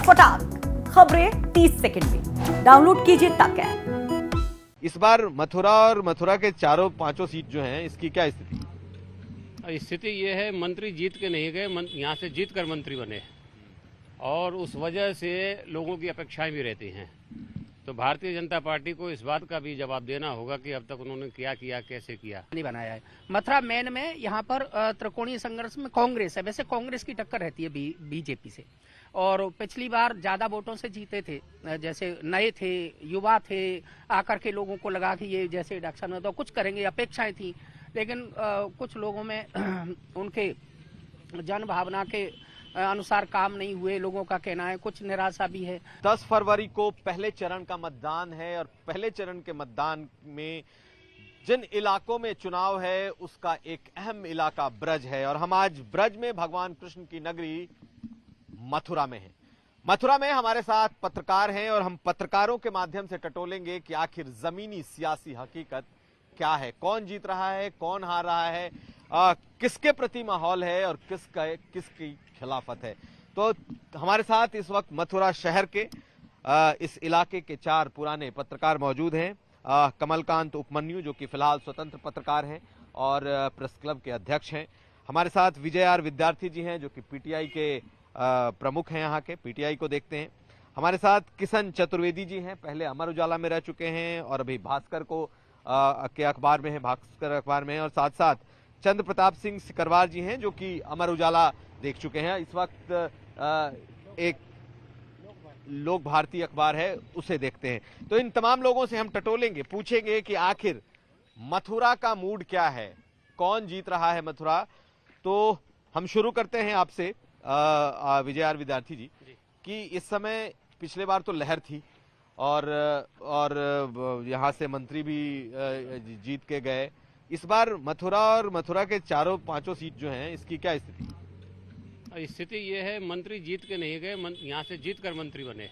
फटाक खबरें 30 सेकंड में। डाउनलोड कीजिए तक ऐप। इस बार मथुरा और मथुरा के चारों पांचों सीट जो हैं, इसकी क्या स्थिति? स्थिति ये है, मंत्री जीत के नहीं गए, यहाँ से जीत कर मंत्री बने और उस वजह से लोगों की अपेक्षाएं भी रहती हैं। तो भारतीय जनता पार्टी को इस बात का भी जवाब देना होगा कि अब तक उन्होंने क्या किया, कैसे किया। नहीं बनाया है। मथुरा मेन में यहाँ पर त्रिकोणीय संघर्ष में कांग्रेस है। वैसे कांग्रेस की टक्कर रहती है बीजेपी से, और पिछली बार ज्यादा वोटों से जीते थे। जैसे नए थे, युवा थे, आकर के लोगों को लगा कि ये जैसे इलेक्शन में तो कुछ करेंगे, अपेक्षाएं थी। लेकिन कुछ लोगों में उनके जन भावना के अनुसार काम नहीं हुए, लोगों का कहना है। कुछ निराशा भी है। 10 फरवरी को पहले चरण का मतदान है और पहले चरण के मतदान में जिन इलाकों में चुनाव है उसका एक अहम इलाका ब्रज है, और हम आज ब्रज में भगवान कृष्ण की नगरी मथुरा में हैं। मथुरा में हमारे साथ पत्रकार हैं और हम पत्रकारों के माध्यम से टटोलेंगे कि आखिर जमीनी सियासी हकीकत क्या है, कौन जीत रहा है, कौन हार रहा है, किसके प्रति माहौल है और किसकी खिलाफत है। तो हमारे साथ इस वक्त मथुरा शहर के इस इलाके के 4 पुराने पत्रकार मौजूद हैं। कमलकांत उपमन्यु, जो कि फिलहाल स्वतंत्र पत्रकार हैं और प्रेस क्लब के अध्यक्ष हैं। हमारे साथ विजय आर विद्यार्थी जी हैं, जो कि पीटीआई के प्रमुख हैं यहाँ के। पीटीआई को देखते हैं। हमारे साथ किशन चतुर्वेदी जी हैं, पहले अमर उजाला में रह चुके हैं और अभी भास्कर को के अखबार में है, भास्कर अखबार में है। और साथ साथ चंद्र प्रताप सिंह सिकरवार जी हैं, जो कि अमर उजाला देख चुके हैं। इस वक्त एक लोक भारती अखबार है, उसे देखते हैं। तो इन तमाम लोगों से हम टटोलेंगे, पूछेंगे कि आखिर मथुरा का मूड क्या है, कौन जीत रहा है मथुरा। तो हम शुरू करते हैं आपसे विजय आर विद्यार्थी जी कि इस समय पिछले बार तो लहर थी और यहाँ से मंत्री भी जीत के गए। इस बार मथुरा और मथुरा के चारों पांचों सीट जो हैं, इसकी क्या स्थिति? स्थिति ये है, मंत्री जीत के नहीं गए, यहाँ से जीत कर मंत्री बने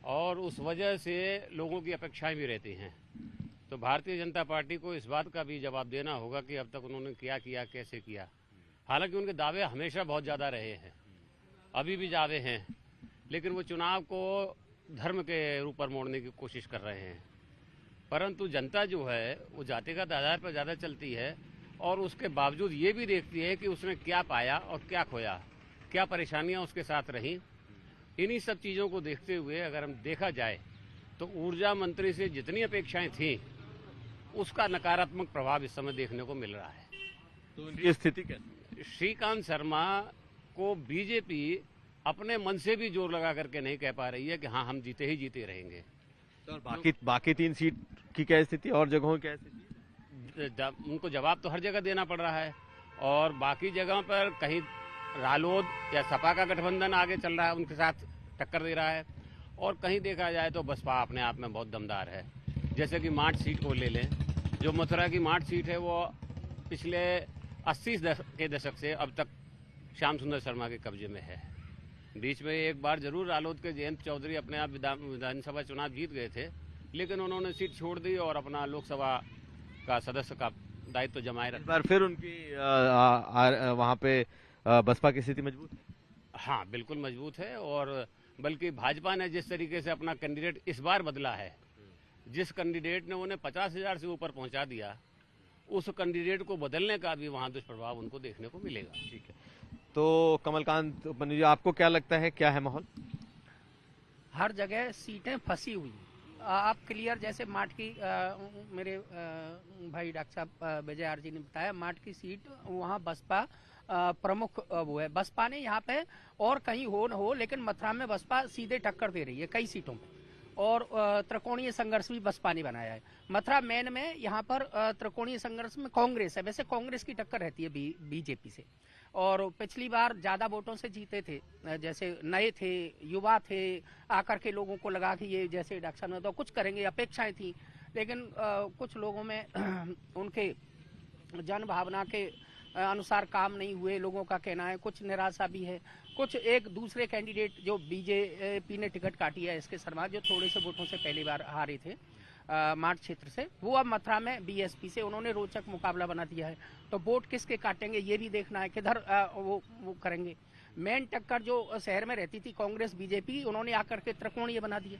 और उस वजह से लोगों की अपेक्षाएं भी रहती हैं। तो भारतीय जनता पार्टी को इस बात का भी जवाब देना होगा कि अब तक उन्होंने क्या किया, कैसे किया। हालांकि उनके दावे हमेशा बहुत ज़्यादा रहे हैं, अभी भी दावे हैं, लेकिन वो चुनाव को धर्म के ऊपर मोड़ने की कोशिश कर रहे हैं। परंतु जनता जो है वो जातिगत आधार पर ज़्यादा चलती है और उसके बावजूद ये भी देखती है कि उसने क्या पाया और क्या खोया, क्या परेशानियां उसके साथ रहीं। इन्हीं सब चीज़ों को देखते हुए अगर हम देखा जाए तो ऊर्जा मंत्री से जितनी अपेक्षाएं थीं उसका नकारात्मक प्रभाव इस समय देखने को मिल रहा है। तो उनकी स्थिति कैसी? श्रीकांत शर्मा को बीजेपी अपने मन से भी जोर लगा करके नहीं कह पा रही है कि हाँ हम जीते ही जीते रहेंगे। तो बाकी 3 सीट की क्या स्थिति और जगहों की क्या स्थिति? उनको जवाब तो हर जगह देना पड़ रहा है और बाकी जगह पर कहीं रालोद या सपा का गठबंधन आगे चल रहा है, उनके साथ टक्कर दे रहा है, और कहीं देखा जाए तो बसपा अपने आप में बहुत दमदार है। जैसे कि माठ सीट को ले लें, जो मथुरा की माठ सीट है वो पिछले 80 के दशक से अब तक श्याम सुंदर शर्मा के कब्जे में है। बीच में एक बार जरूर रालोद के जयंत चौधरी अपने आप विधानसभा चुनाव जीत गए थे, लेकिन उन्होंने सीट छोड़ दी और अपना लोकसभा का सदस्य का दायित्व जमाए रखा। बार फिर उनकी वहाँ पे बसपा की स्थिति मजबूत है? हाँ, बिल्कुल मजबूत है, और बल्कि भाजपा ने जिस तरीके से अपना कैंडिडेट इस बार बदला है, जिस कैंडिडेट ने उन्हें 50,000 से ऊपर पहुंचा दिया, उस कैंडिडेट को बदलने का भी वहाँ दुष्प्रभाव उनको देखने को मिलेगा। ठीक है। तो कमलकांत उपमन्यु जी, आपको क्या लगता है, क्या है माहौल? हर जगह सीटें फंसी हुई। आप क्लियर, जैसे माठ की मेरे भाई डॉक्टर साहब विजय आर जी ने बताया, माठ की सीट वहाँ बसपा प्रमुख वो है। बसपा ने यहाँ पे और कहीं हो न हो, लेकिन मथुरा में बसपा सीधे टक्कर दे रही है कई सीटों पे, और त्रिकोणीय संघर्ष भी बसपा ने बनाया है। मथुरा मेन में यहाँ पर त्रिकोणीय संघर्ष में कांग्रेस है। वैसे कांग्रेस की टक्कर रहती है बीजेपी से, और पिछली बार ज्यादा वोटों से जीते थे। जैसे नए थे, युवा थे, आकर के लोगों को लगा कि ये जैसे इलेक्शन में तो कुछ करेंगे, अपेक्षाएं थी। लेकिन कुछ लोगों में उनके जन भावना के अनुसार काम नहीं हुए, लोगों का कहना है। कुछ निराशा भी है। कुछ एक दूसरे कैंडिडेट जो बीजेपी ने टिकट काटी है, एसके शर्मा, जो थोड़े से वोटों से पहली बार हारे थे माठ क्षेत्र से, वो अब मथुरा में बीएसपी से उन्होंने रोचक मुकाबला बना दिया है। तो वोट किसके काटेंगे ये भी देखना है, किधर वो करेंगे। मेन टक्कर जो शहर में रहती थी कांग्रेस बीजेपी, उन्होंने आकर के त्रिकोणीय बना दिए।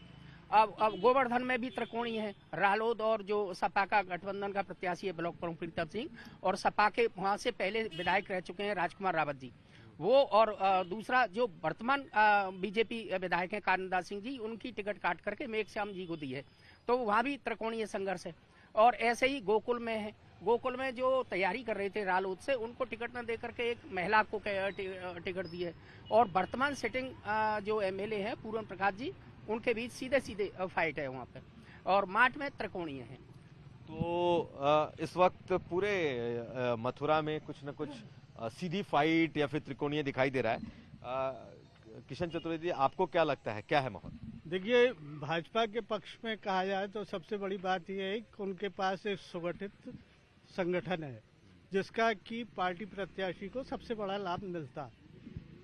अब गोवर्धन में भी त्रिकोणीय है। रालोद और जो सपा का गठबंधन का प्रत्याशी है ब्लॉक प्रमुख प्रीतम सिंह, और सपा के वहां से पहले विधायक रह चुके हैं राजकुमार रावत जी, वो, और दूसरा जो वर्तमान बीजेपी विधायक हैं काननदास सिंह जी, उनकी टिकट काट करके मेघश्याम जी को दी है। तो वहां भी त्रिकोणीय संघर्ष है। और ऐसे ही गोकुल में है। गोकुल में जो तैयारी कर रहे थे रालोद से, उनको टिकट न देकर के एक महिला को टिकट दी है। और वर्तमान सिटिंग जो एमएलए हैं पूरन प्रकाश जी, उनके बीच सीधे सीधे फाइट है वहाँ पे। और माठ में त्रिकोणीय है। तो इस वक्त पूरे मथुरा में कुछ न कुछ सीधी फाइट या फिर त्रिकोणीय दिखाई दे रहा है। किशन चतुर्वेदी जी, आपको क्या लगता है, क्या है माहौल? देखिए, भाजपा के पक्ष में कहा जाए तो सबसे बड़ी बात यह है कि उनके पास एक सुगठित संगठन है, जिसका कि पार्टी प्रत्याशी को सबसे बड़ा लाभ मिलता है।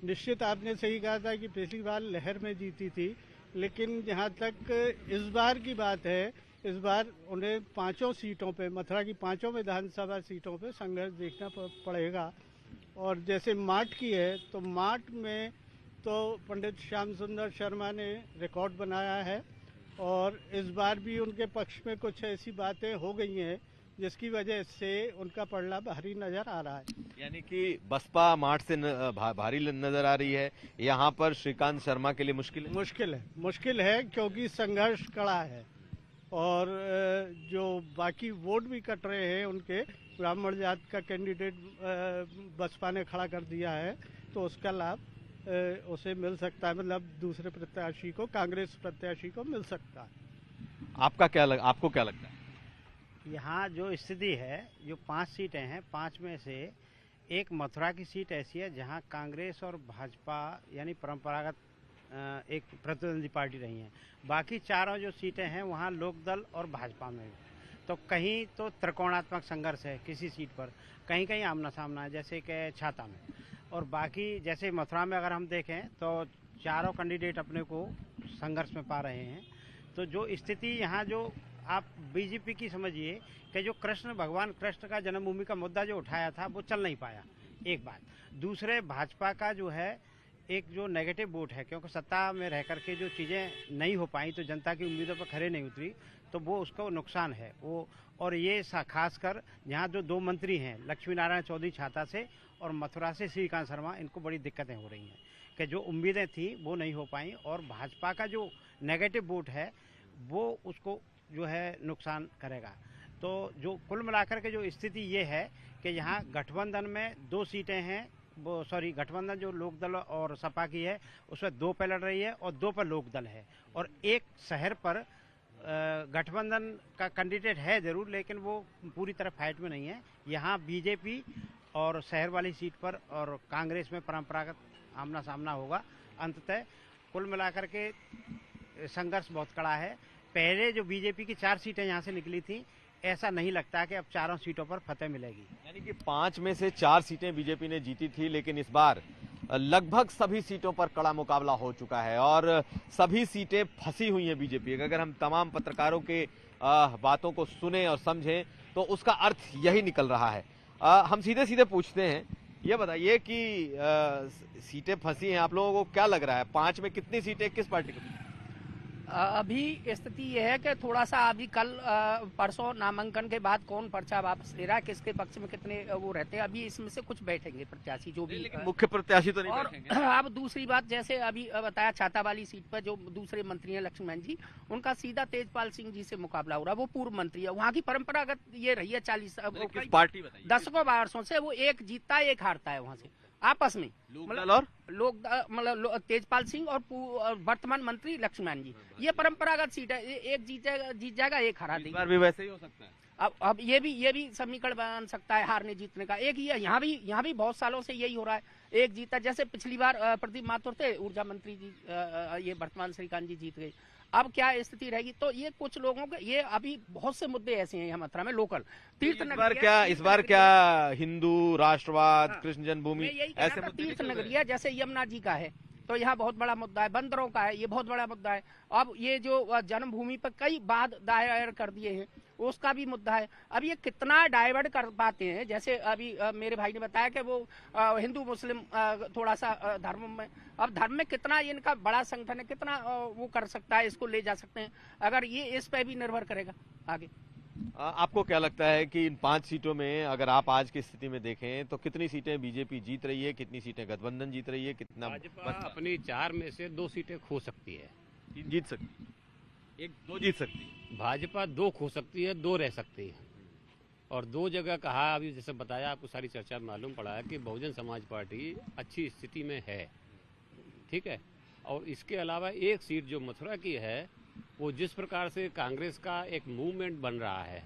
निश्चित आपने सही कहा था कि पिछली बार लहर में जीती थी, लेकिन जहाँ तक इस बार की बात है, इस बार उन्हें 5 सीटों पे, मथुरा की 5 विधानसभा सीटों पे संघर्ष देखना पड़ेगा। और जैसे माठ की है, तो माठ में तो पंडित श्याम सुंदर शर्मा ने रिकॉर्ड बनाया है, और इस बार भी उनके पक्ष में कुछ ऐसी बातें हो गई हैं जिसकी वजह से उनका पलड़ा भारी नजर आ रहा है। यानी कि बसपा माठ से भारी नजर आ रही है, यहाँ पर श्रीकांत शर्मा के लिए मुश्किल है क्योंकि संघर्ष कड़ा है। और जो बाकी वोट भी कट रहे हैं, उनके ब्राह्मण जात का कैंडिडेट बसपा ने खड़ा कर दिया है, तो उसका लाभ उसे मिल सकता है, मतलब दूसरे प्रत्याशी को, कांग्रेस प्रत्याशी को मिल सकता है। आपको क्या लगता है? यहाँ जो स्थिति है, जो 5 सीटें हैं, 5 में से एक मथुरा की सीट ऐसी है जहाँ कांग्रेस और भाजपा यानी परंपरागत एक प्रतिद्वंदी पार्टी रही हैं। बाकी चारों जो सीटें हैं वहाँ लोकदल और भाजपा में, तो कहीं तो त्रिकोणात्मक संघर्ष है किसी सीट पर, कहीं कहीं आमना सामना है, जैसे कि छाता में। और बाकी जैसे मथुरा में अगर हम देखें तो चारों कैंडिडेट अपने को संघर्ष में पा रहे हैं। तो जो स्थिति यहाँ, जो आप बीजेपी की समझिए कि जो भगवान कृष्ण का जन्मभूमि का मुद्दा जो उठाया था वो चल नहीं पाया, एक बात। दूसरे, भाजपा का जो है एक जो नेगेटिव वोट है, क्योंकि सत्ता में रह करके जो चीज़ें नहीं हो पाई, तो जनता की उम्मीदों पर खरे नहीं उतरी, तो वो उसका नुकसान है वो। और ये खासकर यहाँ जो 2 मंत्री हैं, लक्ष्मी नारायण चौधरी छाता से और मथुरा से श्रीकांत शर्मा, इनको बड़ी दिक्कतें हो रही हैं कि जो उम्मीदें थी वो नहीं हो पाई। और भाजपा का जो नेगेटिव वोट है वो उसको जो है नुकसान करेगा। तो जो कुल मिलाकर के जो स्थिति ये है कि यहाँ गठबंधन में 2 सीटें हैं, गठबंधन जो लोकदल और सपा की है उसमें 2 पे लड़ रही है और 2 पर लोकदल है। और एक शहर पर गठबंधन का कैंडिडेट है जरूर, लेकिन वो पूरी तरह फाइट में नहीं है। यहाँ बीजेपी और शहर वाली सीट पर और कांग्रेस में परंपरागत आमना सामना होगा। अंततः कुल मिलाकर के संघर्ष बहुत कड़ा है। पहले जो बीजेपी की 4 सीटें यहाँ से निकली थी, ऐसा नहीं लगता कि अब चारों सीटों पर फतेह मिलेगी। यानी कि 5 में से 4 सीटें बीजेपी ने जीती थी, लेकिन इस बार लगभग सभी सीटों पर कड़ा मुकाबला हो चुका है और सभी सीटें फंसी हुई हैं बीजेपी। अगर हम तमाम पत्रकारों के बातों को सुने और समझें तो उसका अर्थ यही निकल रहा है। हम सीधे सीधे पूछते हैं, ये बताइए कि सीटें फंसी हैं, आप लोगों को क्या लग रहा है 5 में कितनी सीटें किस पार्टी को? अभी स्थिति यह है कि थोड़ा सा अभी कल परसों नामांकन के बाद कौन पर्चा वापस ले रहा है, किसके पक्ष में कितने वो रहते हैं, अभी इसमें से कुछ बैठेंगे प्रत्याशी जो भी। मुख्य प्रत्याशी तो नहीं और बैठेंगे। अब दूसरी बात, जैसे अभी बताया छाता वाली सीट पर जो दूसरे मंत्री हैं लक्ष्मण जी, उनका सीधा तेजपाल सिंह जी से मुकाबला हो रहा है। वो पूर्व मंत्री है, वहाँ की परंपरागत ये रही है 40 पार्टी बताइए। दशकों वर्षों से वो एक जीतता है एक हारता है वहाँ से आपस में। मतलब तेजपाल सिंह और वर्तमान मंत्री लक्ष्मण जी, ये परंपरागत सीट है, एक जीत जाएगा एक हरा देगा। इस बार भी वैसे ही हो सकता है। अब ये भी समीकरण बन सकता है हारने जीतने का। एक ये यहाँ भी बहुत सालों से यही हो रहा है, एक जीता। जैसे पिछली बार प्रदीप माथुर थे ऊर्जा मंत्री जी, ये वर्तमान श्रीकांत जी जीत गए। अब क्या स्थिति रहेगी, तो ये कुछ लोगों के, ये अभी बहुत से मुद्दे ऐसे हैं यहाँ मथुरा में लोकल तीर्थ नगरी। इस बार क्या हिंदू राष्ट्रवाद, कृष्ण जन्मभूमि ऐसे तीर्थ नगरी है, जैसे यमुना जी का है तो यहाँ बहुत बड़ा मुद्दा है, बंदरों का है, ये बहुत बड़ा मुद्दा है। अब ये जो जन्मभूमि पर कई वाद दायर कर दिए हैं, उसका भी मुद्दा है। अब ये कितना डाइवर्ट कर पाते हैं, जैसे अभी मेरे भाई ने बताया कि वो हिंदू मुस्लिम थोड़ा सा धर्म में, अब धर्म में कितना इनका बड़ा संगठन है, कितना वो कर सकता है, इसको ले जा सकते हैं, अगर ये इस पे भी निर्भर करेगा आगे। आपको क्या लगता है कि इन 5 सीटों में अगर आप आज की स्थिति में देखें तो कितनी सीटें बीजेपी जीत रही है, कितनी सीटें गठबंधन जीत रही है, कितना भाजपा अपनी 4 में से 2 सीटें खो सकती है, 3 जीत सकती, 1-2 जीत सकती, भाजपा 2 खो सकती है, 2 रह सकती है। और 2 जगह कहा, अभी जैसे बताया आपको सारी चर्चा में मालूम पड़ा है कि बहुजन समाज पार्टी अच्छी स्थिति में है, ठीक है। और इसके अलावा एक सीट जो मथुरा की है, वो जिस प्रकार से कांग्रेस का एक मूवमेंट बन रहा है,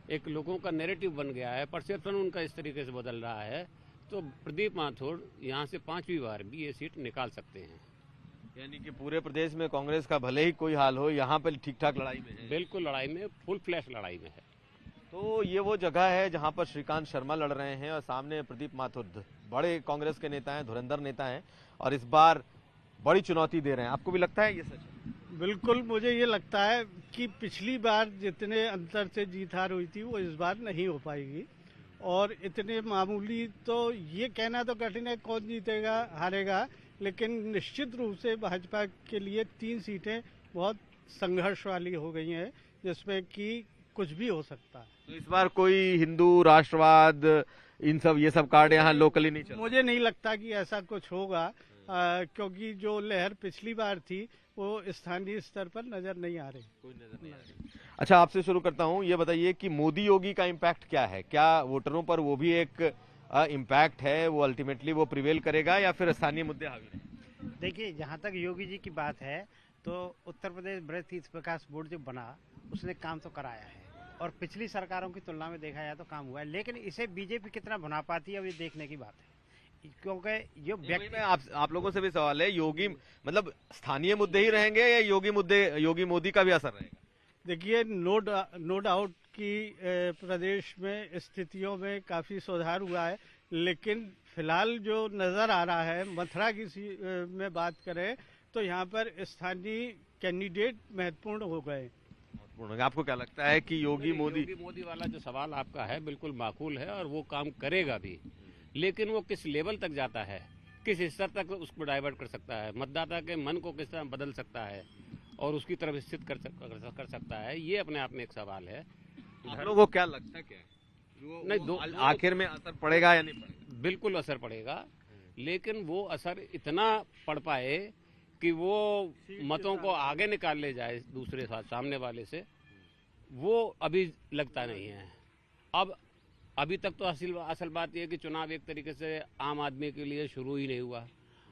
एक लोगों का नैरेटिव बन गया है, परसेप्शन उनका इस तरीके से बदल रहा है, तो प्रदीप माथुर यहाँ से 5वीं बार भी ये सीट निकाल सकते हैं। यानी कि पूरे प्रदेश में कांग्रेस का भले ही कोई हाल हो, यहाँ पर ठीक ठाक लड़ाई में है। बिल्कुल लड़ाई में, फुल फ्लैश लड़ाई में है। तो ये वो जगह है जहाँ पर श्रीकांत शर्मा लड़ रहे हैं और सामने प्रदीप माथुर, बड़े कांग्रेस के नेता हैं, धुरंधर नेता हैं और इस बार बड़ी चुनौती दे रहे हैं। आपको भी लगता है ये सच है? बिल्कुल, मुझे ये लगता है कि पिछली बार जितने अंतर से जीत हार हुई थी वो इस बार नहीं हो पाएगी, और इतने मामूली तो ये कहना तो कठिन है कौन जीतेगा हारेगा, लेकिन निश्चित रूप से भाजपा के लिए 3 सीटें बहुत संघर्ष वाली हो गई हैं, जिसमें कि कुछ भी हो सकता है। तो इस बार कोई हिंदू राष्ट्रवाद ये सब कार्ड यहाँ लोकली नहीं चल, मुझे नहीं लगता कि ऐसा कुछ होगा, क्योंकि जो लहर पिछली बार थी वो स्थानीय स्तर पर नजर नहीं आ रही। कोई नजर नहीं आ रही। अच्छा, आपसे शुरू करता हूँ, ये बताइए कि मोदी योगी का इम्पैक्ट क्या है? क्या वोटरों पर वो भी एक इम्पैक्ट है, वो अल्टीमेटली वो प्रिवेल करेगा या फिर स्थानीय मुद्दे हावी रहेंगे? देखिए, जहाँ तक योगी जी की बात है तो उत्तर प्रदेश ब्रज तीर्थ विकास बोर्ड जो बना उसने काम तो कराया है, और पिछली सरकारों की तुलना में देखा जाए तो काम हुआ है, लेकिन इसे बीजेपी कितना भुना पाती है अब ये देखने की बात है। क्योंकि जो व्यक्ति में आप लोगों से भी सवाल है, योगी मतलब स्थानीय मुद्दे ही रहेंगे या योगी मोदी का भी असर रहेगा? देखिए, नो डाउट कि प्रदेश में स्थितियों में काफी सुधार हुआ है, लेकिन फिलहाल जो नजर आ रहा है, मथुरा की में बात करें तो यहाँ पर स्थानीय कैंडिडेट महत्वपूर्ण हो गए। आपको क्या लगता है कि योगी मोदी वाला जो सवाल आपका है बिल्कुल माकूल है और वो काम करेगा भी, लेकिन वो किस लेवल तक जाता है, किस स्तर तक उसको डाइवर्ट कर सकता है, मतदाता के मन को किस तरह बदल सकता है और उसकी तरफ स्थित कर सकता है, ये अपने आप में एक सवाल है। आप लोगों को क्या लगता है, क्या आखिर में असर पड़ेगा या नहीं पड़ेगा? बिल्कुल असर पड़ेगा, लेकिन वो असर इतना पड़ पाए कि वो मतों को आगे निकाल ले जाए दूसरे सामने वाले से, वो अभी लगता नहीं है। अब अभी तक तो असल बात यह है कि चुनाव एक तरीके से आम आदमी के लिए शुरू ही नहीं हुआ।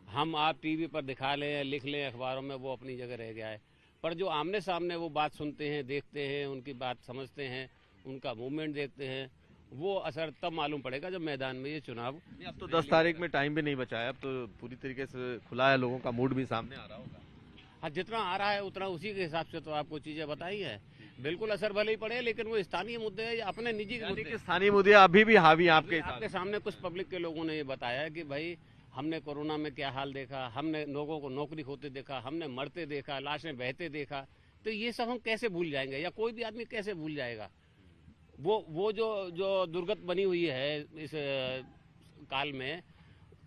हम आप टीवी पर दिखा लें, लिख लें अखबारों में, वो अपनी जगह रह गया है, पर जो आमने सामने वो बात सुनते हैं, देखते हैं, उनकी बात समझते हैं, उनका मूवमेंट देखते हैं, वो असर तब मालूम पड़ेगा जब मैदान में ये चुनाव। अब तो 10 तारीख में टाइम भी नहीं बचा है, अब तो पूरी तरीके से खुला है, लोगों का मूड भी सामने आ रहा होगा। हाँ, जितना आ रहा है उतना उसी के हिसाब से तो आपको चीजें बताई है। बिल्कुल असर भले ही पड़े, लेकिन वो स्थानीय मुद्दे हैं या अपने निजी मुद्दे। स्थानीय मुद्दे अभी भी हावी आपके सामने कुछ पब्लिक के लोगों ने ये बताया कि भाई हमने कोरोना में क्या हाल देखा, हमने लोगों को नौकरी खोते देखा, हमने मरते देखा, लाशें बहते देखा, तो ये सब हम कैसे भूल जाएंगे, या कोई भी आदमी कैसे भूल जाएगा। वो जो दुर्गत बनी हुई है इस काल में,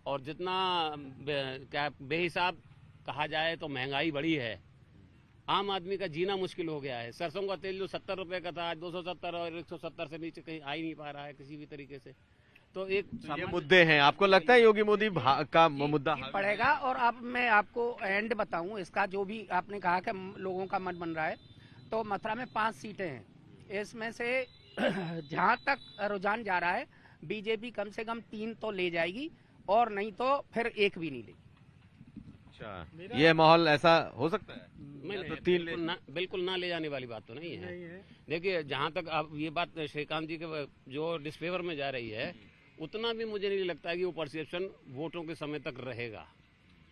और जितना क्या बेहिसाब कहा जाए तो महंगाई बढ़ी है, आम आदमी का जीना मुश्किल हो गया है। सरसों का तेल जो 70 रुपए का था आज 270 और 170 से नीचे कहीं आ ही नहीं पा रहा है किसी भी तरीके से। तो एक ये मुद्दे हैं। आपको लगता है योगी मोदी का मुद्दा पड़ेगा? और अब मैं आपको एंड बताऊं इसका, जो भी आपने कहा कि लोगों का मन बन रहा है, तो मथुरा में 5 सीटें हैं, इसमें से जहां तक रुझान जा रहा है बीजेपी कम से कम 3 तो ले जाएगी, और नहीं तो फिर 1 भी नहीं लेगी। अच्छा, ये माहौल ऐसा हो सकता है? तो बिल्कुल ना ले जाने वाली बात तो नहीं है। देखिए, जहाँ तक अब ये बात श्रीकांत जी के जो डिसफेवर में जा रही है, उतना भी मुझे नहीं लगता है कि वो परसेप्शन वोटों के समय तक रहेगा।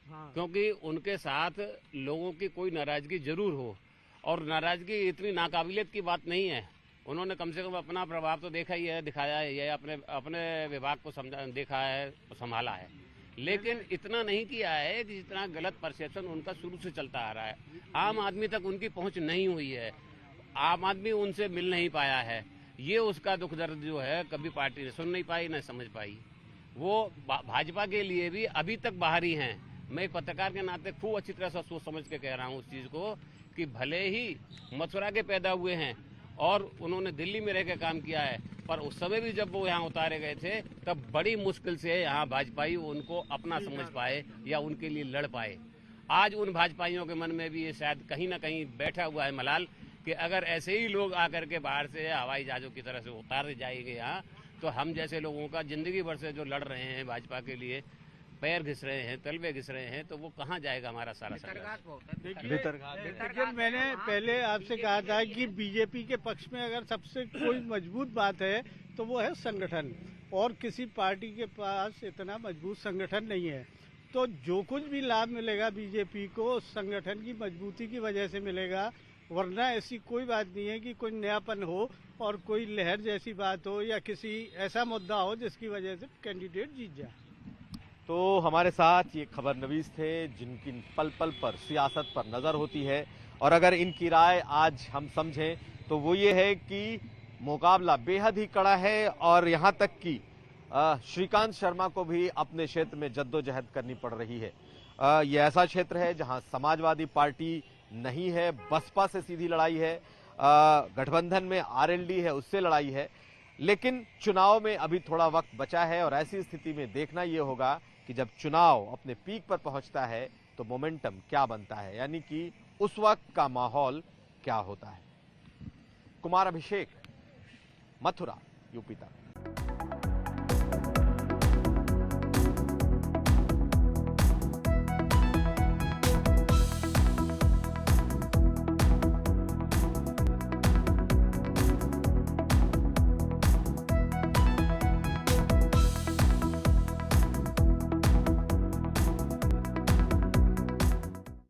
हाँ। क्योंकि उनके साथ लोगों की कोई नाराजगी जरूर हो, और नाराजगी इतनी नाकाबिलियत की बात नहीं है। उन्होंने कम से कम अपना प्रभाव तो देखा ही है, दिखाया है, अपने विभाग को देखा है, संभाला है, लेकिन इतना नहीं किया है कि जितना गलत परसेप्शन उनका शुरू से चलता आ रहा है। आम आदमी तक उनकी पहुंच नहीं हुई है। आम आदमी उनसे मिल नहीं पाया है। ये उसका दुख दर्द जो है कभी पार्टी ने सुन नहीं पाई, न समझ पाई। वो भाजपा के लिए भी अभी तक बाहर ही हैं। मैं एक पत्रकार के नाते खूब अच्छी तरह से सोच समझ के कह रहा हूँ उस चीज को कि भले ही मथुरा के पैदा हुए हैं और उन्होंने दिल्ली में रह के काम किया है, पर उस समय भी जब वो यहाँ उतारे गए थे तब बड़ी मुश्किल से यहाँ भाजपाई उनको अपना समझ पाए या उनके लिए लड़ पाए। आज उन भाजपाइयों के मन में भी ये शायद कहीं ना कहीं बैठा हुआ है मलाल कि अगर ऐसे ही लोग आकर के बाहर से हवाई जहाजों की तरह से उतारे जाएंगे यहाँ, तो हम जैसे लोगों का जिंदगी भर से जो लड़ रहे हैं भाजपा के लिए, पैर घिस रहे हैं, तलवे घिस रहे हैं, तो वो कहाँ जाएगा हमारा सारा संघर्ष। देखिए, मैंने पहले आपसे कहा था कि बीजेपी के पक्ष में अगर सबसे कोई मजबूत बात है तो वो है संगठन, और किसी पार्टी के पास इतना मजबूत संगठन नहीं है। तो जो कुछ भी लाभ मिलेगा बीजेपी को संगठन की मजबूती की वजह से मिलेगा, वरना ऐसी कोई बात नहीं है कि कोई नयापन हो और कोई लहर जैसी बात हो या किसी ऐसा मुद्दा हो जिसकी वजह से कैंडिडेट जीत जाए। तो हमारे साथ ये खबर नवीस थे जिनकी पल पल पर सियासत पर नजर होती है, और अगर इनकी राय आज हम समझें तो वो ये है कि मुकाबला बेहद ही कड़ा है, और यहाँ तक कि श्रीकांत शर्मा को भी अपने क्षेत्र में जद्दोजहद करनी पड़ रही है। ये ऐसा क्षेत्र है जहां समाजवादी पार्टी नहीं है, बसपा से सीधी लड़ाई है, गठबंधन में आरएलडी है, उससे लड़ाई है, लेकिन चुनाव में अभी थोड़ा वक्त बचा है। और ऐसी स्थिति में देखना यह होगा कि जब चुनाव अपने पीक पर पहुंचता है तो मोमेंटम क्या बनता है, यानी कि उस वक्त का माहौल क्या होता है। कुमार अभिषेक, मथुरा, यूपी तक।